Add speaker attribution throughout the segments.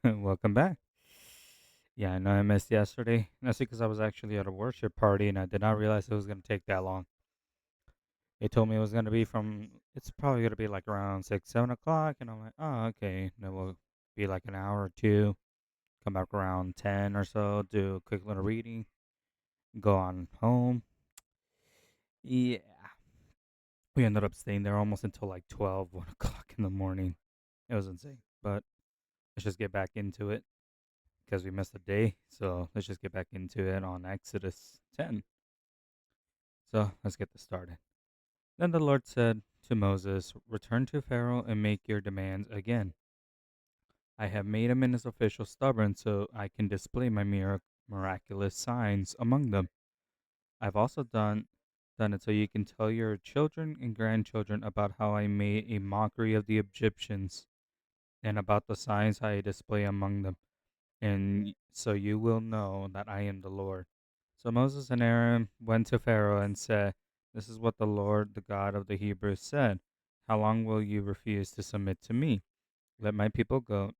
Speaker 1: Welcome back. Yeah, I know I missed yesterday. That's because I was actually at a worship party and I did not realize it was going to take that long. They told me it was going to be it's probably going to be like around 6, 7 o'clock. And I'm like, oh, okay. Then we'll be like an hour or two, come back around 10 or so, do a quick little reading, go on home. Yeah. We ended up staying there almost until like 12, 1 o'clock in the morning. It was insane. But let's just get back into it because we missed a day. So let's just get back into it on Exodus 10. So let's get this started. Then the Lord said to Moses, return to Pharaoh and make your demands again. I have made him and his officials stubborn so I can display my miraculous signs among them. I've also done it so you can tell your children and grandchildren about how I made a mockery of the Egyptians and about the signs I display among them, and so you will know that I am the Lord. So Moses and Aaron went to Pharaoh and said, this is what the Lord, the God of the Hebrews, said. How long will you refuse to submit to me? Let my people go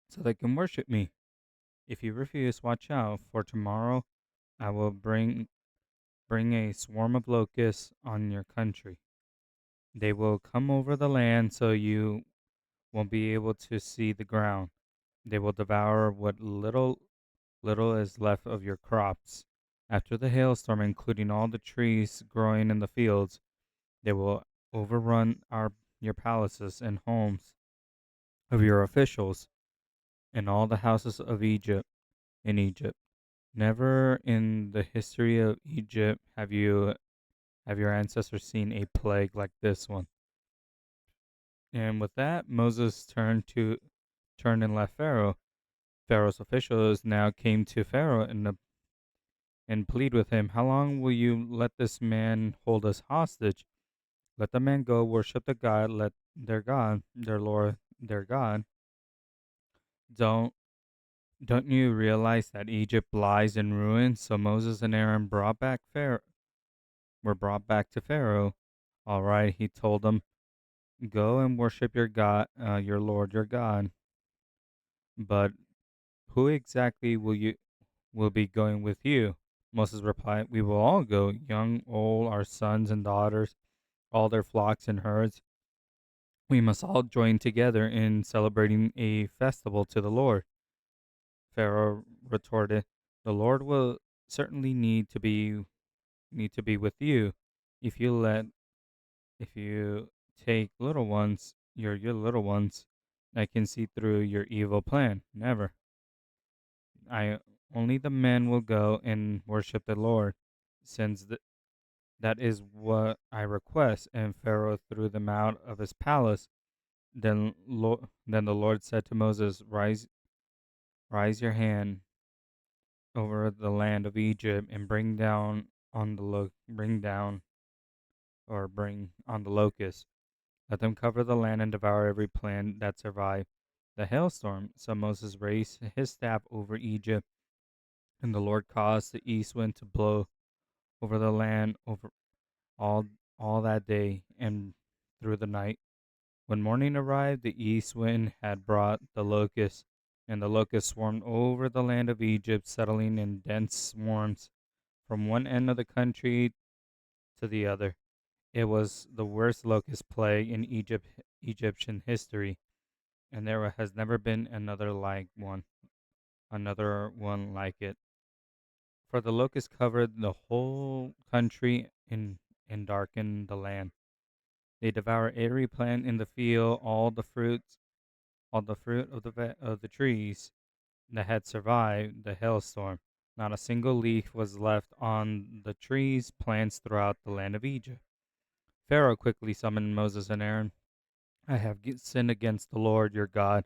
Speaker 1: so they can worship me. If you refuse, watch out, for tomorrow I will bring a swarm of locusts on your country. They will come over the land so you won't be able to see the ground. They will devour what little is left of your crops. After the hailstorm, including all the trees growing in the fields, they will overrun your palaces and homes of your officials and all the houses of Egypt in Egypt. Never in the history of Egypt have your ancestors seen a plague like this one. And with that, Moses turned and left Pharaoh. Pharaoh's officials now came to Pharaoh and plead with him, how long will you let this man hold us hostage? Let the man go worship the God, let their God, their Lord, their God. Don't don't you realize that Egypt lies in ruins? So Moses and Aaron were brought back to Pharaoh. All right, he told them, go and worship your God, your Lord, your God. But who exactly will be going with you? Moses replied, we will all go, young, old, our sons and daughters, all their flocks and herds. We must all join together in celebrating a festival to the Lord. Pharaoh retorted, the Lord will certainly need to be with you. If you let if you take your little ones, I can see through your evil plan. Never. I only the men will go and worship the Lord, since that is what I request. And Pharaoh threw them out of his palace. Then the Lord said to Moses, rise your hand over the land of Egypt and bring down or bring on the locusts. Let them cover the land and devour every plant that survived the hailstorm. So Moses raised his staff over Egypt, and the Lord caused the east wind to blow over the land over all all that day and through the night. When morning arrived, the east wind had brought the locusts, and the locusts swarmed over the land of Egypt, settling in dense swarms from one end of the country to the other. It was the worst locust plague in Egyptian history, and there has never been another one like it. For the locusts covered the whole country and darkened the land. They devour every plant in the field, all the fruit of of the trees that had survived the hailstorm. Not a single leaf was left on the trees, plants throughout the land of Egypt. Pharaoh quickly summoned Moses and Aaron. I have sinned against the Lord your God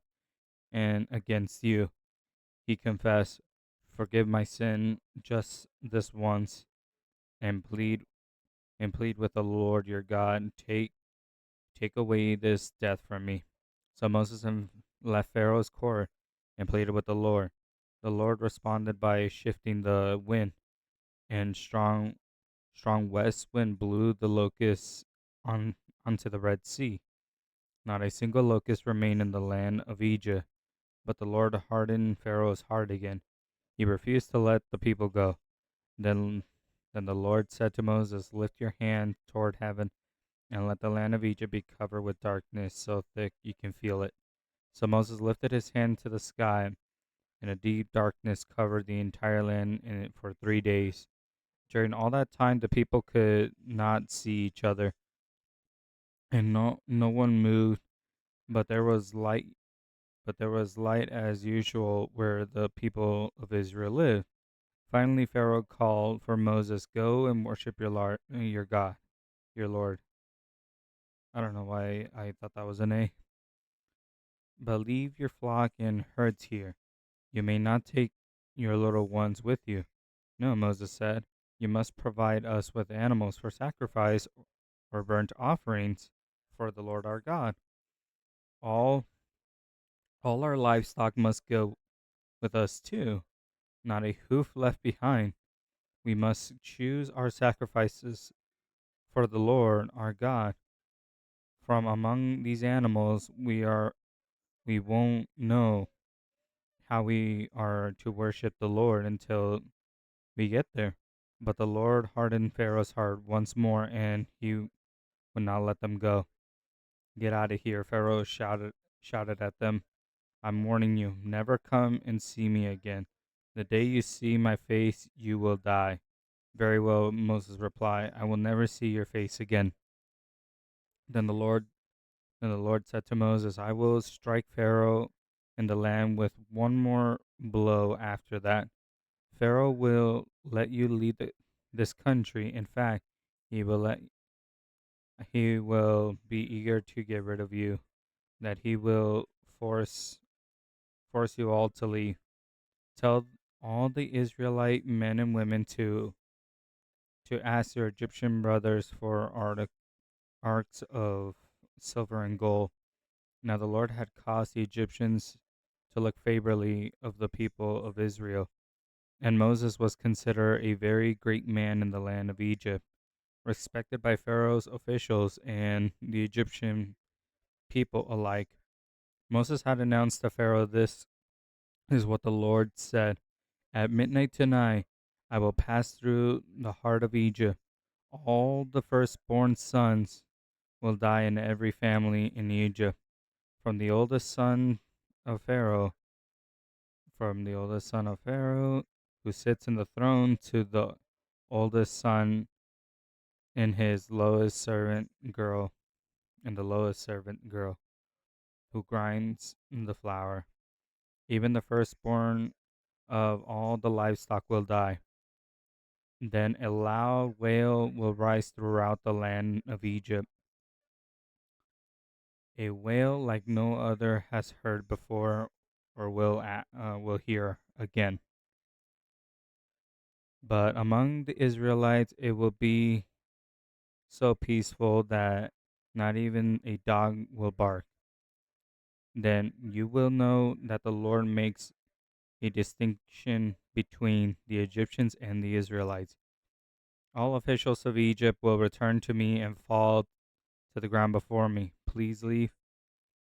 Speaker 1: and against you. He confessed, forgive my sin just this once, and plead with the Lord your God, take away this death from me. So Moses left Pharaoh's court and pleaded with the Lord. The Lord responded by shifting the wind, and strong west wind blew the locusts on onto the Red Sea. Not a single locust remained in the land of Egypt. But the Lord hardened Pharaoh's heart again. He refused to let the people go. Then, then the Lord said to Moses, "Lift your hand toward heaven and let the land of Egypt be covered with darkness so thick you can feel it." So Moses lifted his hand to the sky, and a deep darkness covered the entire land in it for 3 days. During all that time, the people could not see each other, and no one moved. But there was light. But there was light as usual where the people of Israel lived. Finally, Pharaoh called for Moses, "Go and worship your God, your Lord." I don't know why I thought that was an A. "But leave your flock and herds here. You may not take your little ones with you." "No," Moses said. "You must provide us with animals for sacrifice or burnt offerings for the Lord our God. All all our livestock must go with us too, not a hoof left behind. We must choose our sacrifices for the Lord our God. From among these animals we won't know how we are to worship the Lord until we get there." But the Lord hardened Pharaoh's heart once more, and he would not let them go. "Get out of here," Pharaoh shouted at them. "I'm warning you, never come and see me again. The day you see my face, you will die." "Very well," Moses replied. "I will never see your face again." Then the Lord then the Lord said to Moses, "I will strike Pharaoh and the land with one more blow after that. Pharaoh will let you lead this country. In fact, he will let he will be eager to get rid of you, that he will force force you all to leave. Tell all the Israelite men and women to ask their Egyptian brothers for arks of silver and gold." Now the Lord had caused the Egyptians to look favorably of the people of Israel, and Moses was considered a very great man in the land of Egypt, respected by Pharaoh's officials and the Egyptian people alike. Moses had announced to Pharaoh, "This is what the Lord said. At midnight tonight, I will pass through the heart of Egypt. All the firstborn sons will die in every family in Egypt, from the oldest son of Pharaoh, from the oldest son of Pharaoh who sits in the throne to the oldest son and his lowest servant girl, and the lowest servant girl who grinds the flour. Even the firstborn of all the livestock will die." Then a loud wail will rise throughout the land of Egypt, a wail like no other has heard before or will hear again. But among the Israelites it will be so peaceful that not even a dog will bark. Then you will know that the Lord makes a distinction between the Egyptians and the Israelites. All officials of Egypt will return to me and fall to the ground before me. "Please leave,"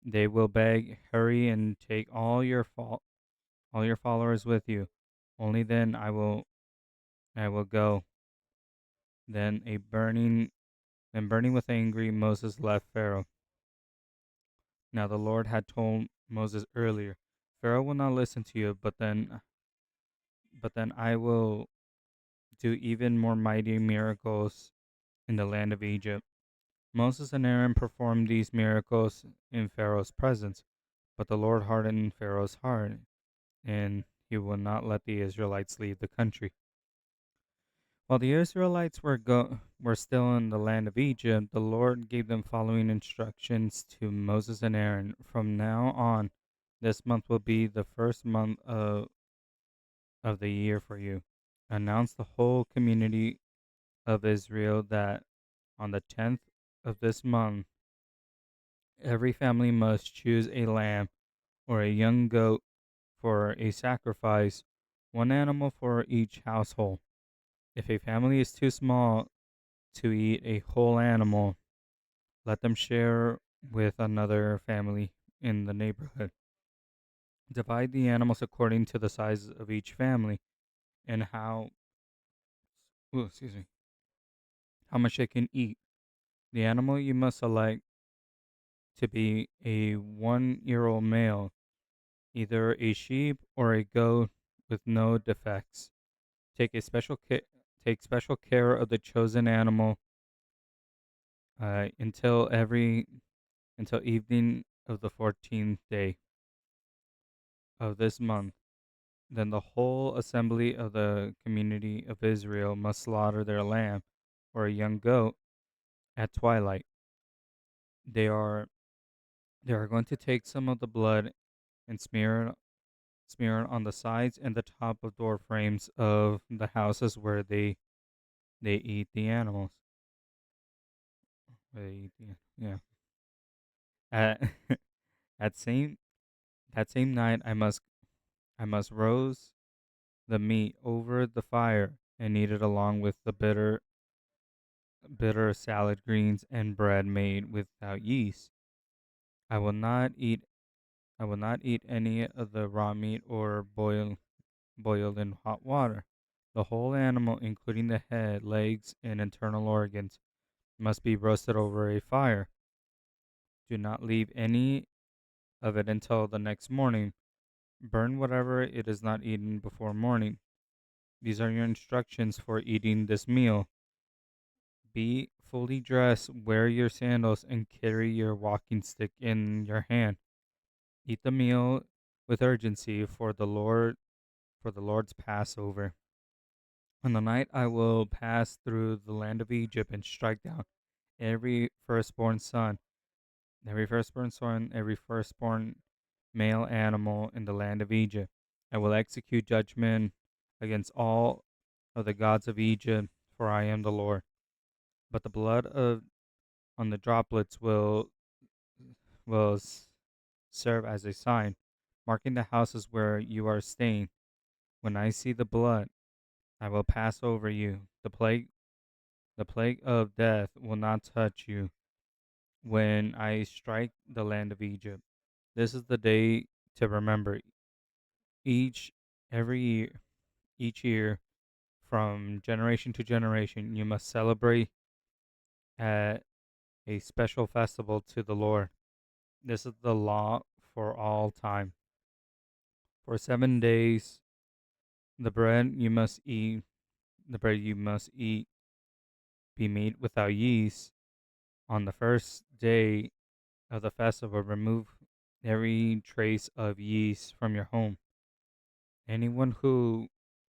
Speaker 1: they will beg. "Hurry and take all your followers with you. Only then I will go." Then burning with anger, Moses left Pharaoh. Now the Lord had told Moses earlier, "Pharaoh will not listen to you, but then I will do even more mighty miracles in the land of Egypt." Moses and Aaron performed these miracles in Pharaoh's presence, but the Lord hardened Pharaoh's heart, and he would not let the Israelites leave the country. While the Israelites were still in the land of Egypt, the Lord gave them following instructions to Moses and Aaron. "From now on, this month will be the first month of the year for you. Announce the whole community of Israel that on the 10th of this month, every family must choose a lamb or a young goat for a sacrifice, one animal for each household. If a family is too small to eat a whole animal, let them share with another family in the neighborhood. Divide the animals according to the size of each family and excuse me, how much they can eat. The animal you must select to be a 1 year old male, either a sheep or a goat with no defects. Take a special ca- Take special care of the chosen animal uh, until every until evening of the 14th day of this month. Then the whole assembly of the community of Israel must slaughter their lamb or a young goat at twilight. They are they are going to take some of the blood and smear it on the sides and the top of door frames of the houses where they eat the animals. Where they eat yeah. At at same that same night I must roast the meat over the fire and eat it along with the bitter salad greens and bread made without yeast. I will not eat I will not eat any of the raw meat or boiled in hot water. The whole animal, including the head, legs, and internal organs, must be roasted over a fire. Do not leave any of it until the next morning. Burn whatever it is not eaten before morning. These are your instructions for eating this meal. Be fully dressed, wear your sandals, and carry your walking stick in your hand. Eat the meal with urgency for the Lord's Passover. On the night I will pass through the land of Egypt and strike down every firstborn son, every firstborn male animal in the land of Egypt. I will execute judgment against all of the gods of Egypt, for I am the Lord. But the blood of on the droplets will serve as a sign, marking the houses where you are staying. When I see the blood, I will pass over you. The plague of death will not touch you when I strike the land of Egypt. This is the day to remember. Each every year, each year, from generation to generation, you must celebrate at a special festival to the Lord. This is the law for all time. For 7 days, the bread you must eat, the bread you must eat, be made without yeast. On the first day of the festival, remove every trace of yeast from your home. Anyone who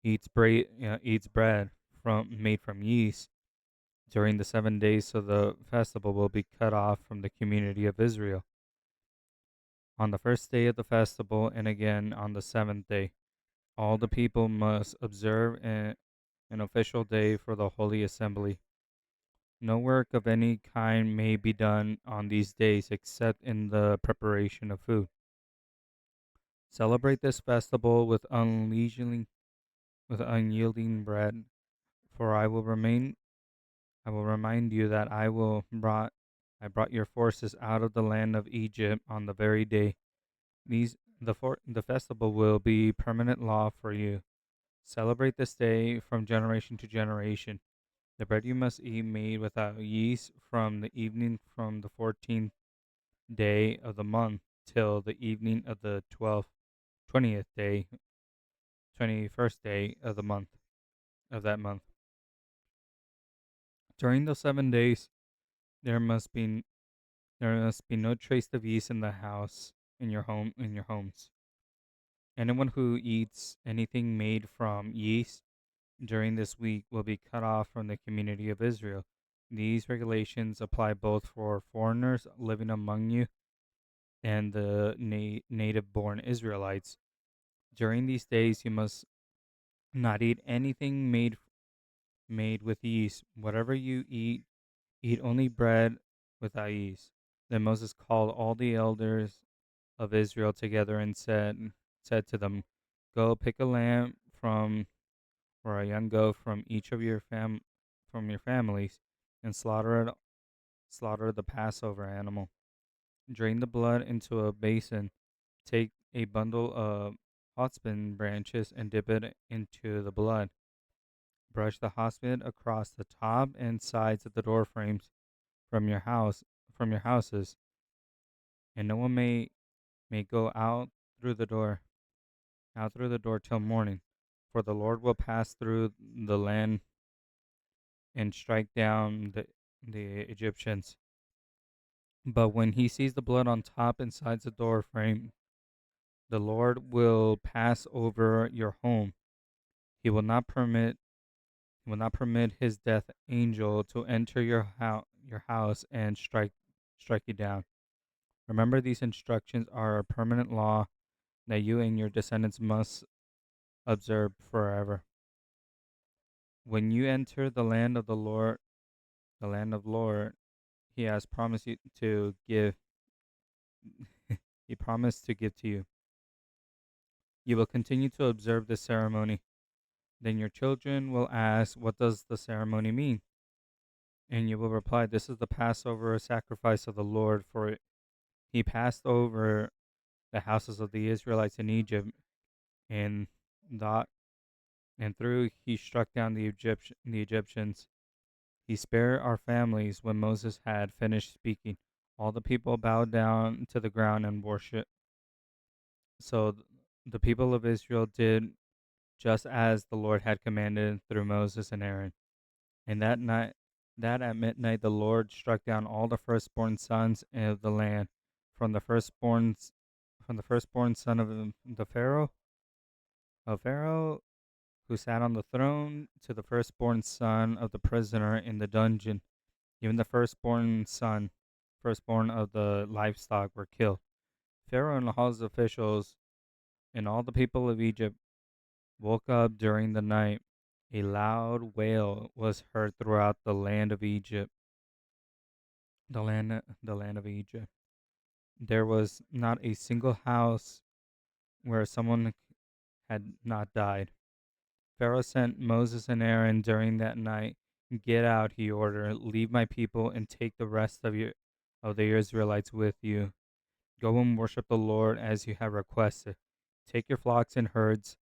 Speaker 1: eats bread from made from yeast during the 7 days of the festival will be cut off from the community of Israel. On the first day of the festival and again on the seventh day, all the people must observe an official day for the holy assembly. No work of any kind may be done on these days except in the preparation of food. Celebrate this festival with unyielding bread, for I will remind you that I brought your forces out of the land of Egypt on the very day. The festival will be permanent law for you. Celebrate this day from generation to generation. The bread you must eat made without yeast from the evening from the 14th day of the month till the evening of the 20th day, 21st day of the month of that month. During those 7 days, there must be there must be no trace of yeast in the house in your homes. Anyone who eats anything made from yeast during this week will be cut off from the community of Israel. These regulations apply both for foreigners living among you and the native born Israelites. During these days, you must not eat anything made with yeast. Whatever you eat, eat only bread without yeast. Then Moses called all the elders of Israel together and said to them, "Go pick a lamb from or a young goat from each of from your families, and slaughter the Passover animal. Drain the blood into a basin. Take a bundle of hotspin branches and dip it into the blood. Brush the hotspin across the top and sides of the door frames from your house from your houses, and no one may go out through the door till morning. For the Lord will pass through the land and strike down the Egyptians. But when he sees the blood on top and sides of the door frame, the Lord will pass over your home. He will not permit his death angel to enter your house and strike you down. Remember, these instructions are a permanent law that you and your descendants must observe forever. When you enter the land of Lord, he has promised you to give he promised to give to you. You will continue to observe this ceremony. Then your children will ask, "What does the ceremony mean?" And you will reply, "This is the Passover sacrifice of the Lord, for he passed over the houses of the Israelites in Egypt, and that and through he struck down the Egyptians. He spared our families." When Moses had finished speaking, all the people bowed down to the ground and worshiped. So the people of Israel did just as the Lord had commanded through Moses and Aaron. And that at midnight the Lord struck down all the firstborn sons of the land, from the firstborn son of Pharaoh who sat on the throne, to the firstborn son of the prisoner in the dungeon. Even the firstborn of the livestock were killed. Pharaoh and all his officials and all the people of Egypt woke up during the night. A loud wail was heard throughout the land of Egypt. The land of Egypt. There was not a single house where someone had not died. Pharaoh sent Moses and Aaron during that night. "Get out," he ordered. "Leave my people and take the rest of the Israelites with you. Go and worship the Lord as you have requested. Take your flocks and herds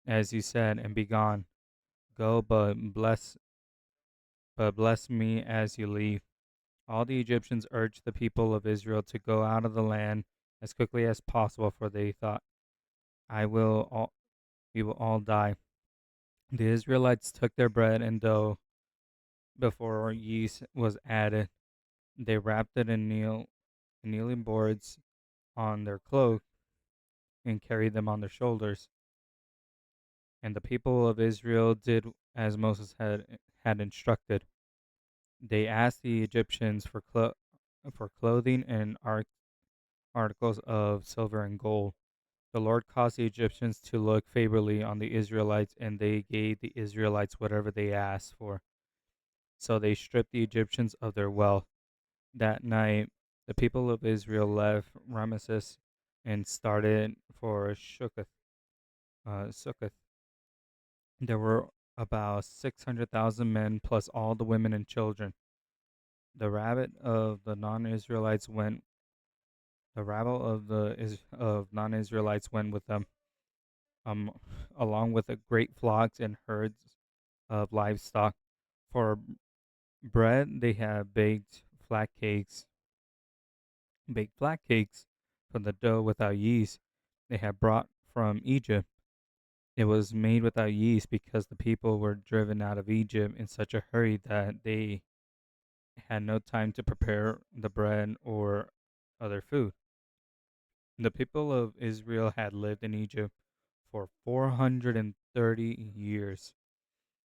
Speaker 1: as you said, and be gone. Go, but bless me as you leave." All the Egyptians urged the people of Israel to go out of the land as quickly as possible, for they thought, "I will all we will all die." The Israelites took their bread and dough before yeast was added. They wrapped it in kneeling boards on their cloak and carried them on their shoulders. And the people of Israel did as Moses had instructed. They asked the Egyptians for clothing and articles of silver and gold. The Lord caused the Egyptians to look favorably on the Israelites, and they gave the Israelites whatever they asked for. So they stripped the Egyptians of their wealth. That night, the people of Israel left Ramesses and started for Succoth. There were about 600,000 men plus all the women and children. The rabble of the non-Israelites went. The rabble of non-Israelites went with them, um, along with the great flocks and herds of livestock. For bread, they had baked flat cakes from the dough without yeast they had brought from Egypt. It was made without yeast because the people were driven out of Egypt in such a hurry that they had no time to prepare the bread or other food. The people of Israel had lived in Egypt for 430 years.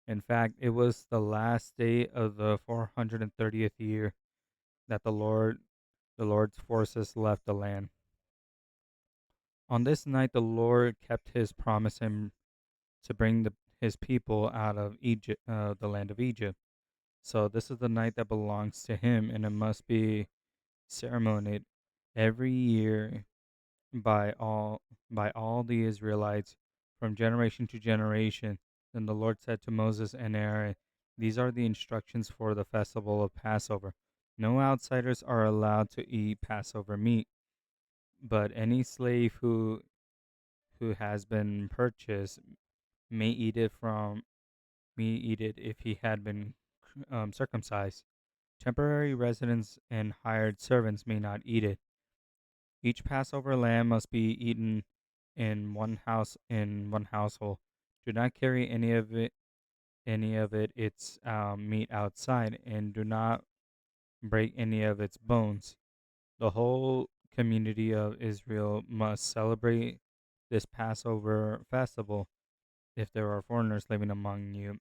Speaker 1: In fact, it was the last day of the 430th year that the Lord's forces left the land. On this night, the Lord kept his promise and to bring his people out of Egypt, the land of Egypt. So this is the night that belongs to him, and it must be ceremonied every year by all the Israelites from generation to generation. Then the Lord said to Moses and Aaron, "These are the instructions for the festival of Passover. No outsiders are allowed to eat Passover meat, but any slave who who has been purchased may eat it if he had been circumcised. Temporary residents and hired servants may not eat it. Each Passover lamb must be eaten in one house in one household. Do not carry any of its meat outside, and do not break any of its bones. The whole community of Israel must celebrate this Passover festival. If there are foreigners living among you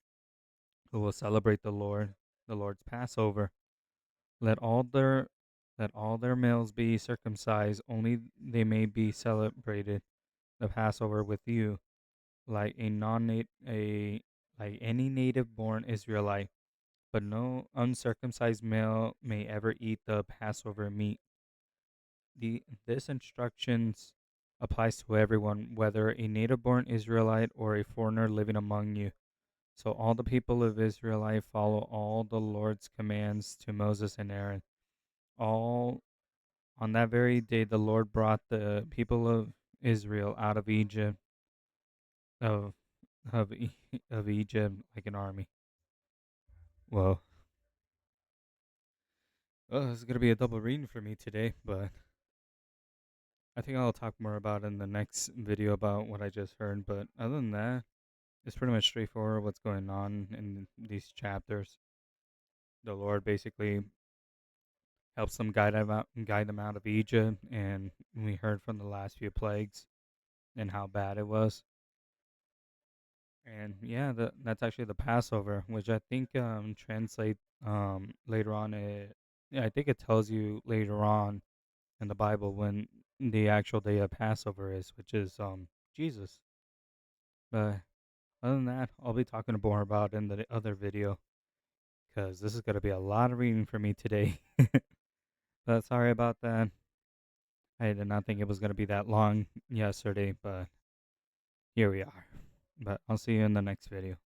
Speaker 1: who will celebrate the Lord's Passover, let all their let all their males be circumcised. Only they may be celebrated the Passover with you, like a non a like any native born Israelite. But no uncircumcised male may ever eat the Passover meat. This instructions applies to everyone, whether a native born Israelite or a foreigner living among you. So all the people of Israelite follow all the Lord's commands to Moses and Aaron. All on that very day the Lord brought the people of Israel out of Egypt of of Egypt like an army. Well, this is gonna be a double reading for me today, but I think I'll talk more about in the next video about what I just heard. But other than that, it's pretty much straightforward what's going on in these chapters. The Lord basically helps them guide them out of Egypt, and we heard from the last few plagues and how bad it was. And yeah, that's actually the Passover, which I think translate later on. Yeah, I think it tells you later on in the Bible when the actual day of Passover is, which is Jesus. But other than that, I'll be talking more about in the other video because this is gonna be a lot of reading for me today. But sorry about that. I did not think it was gonna be that long yesterday, but here we are. But I'll see you in the next video.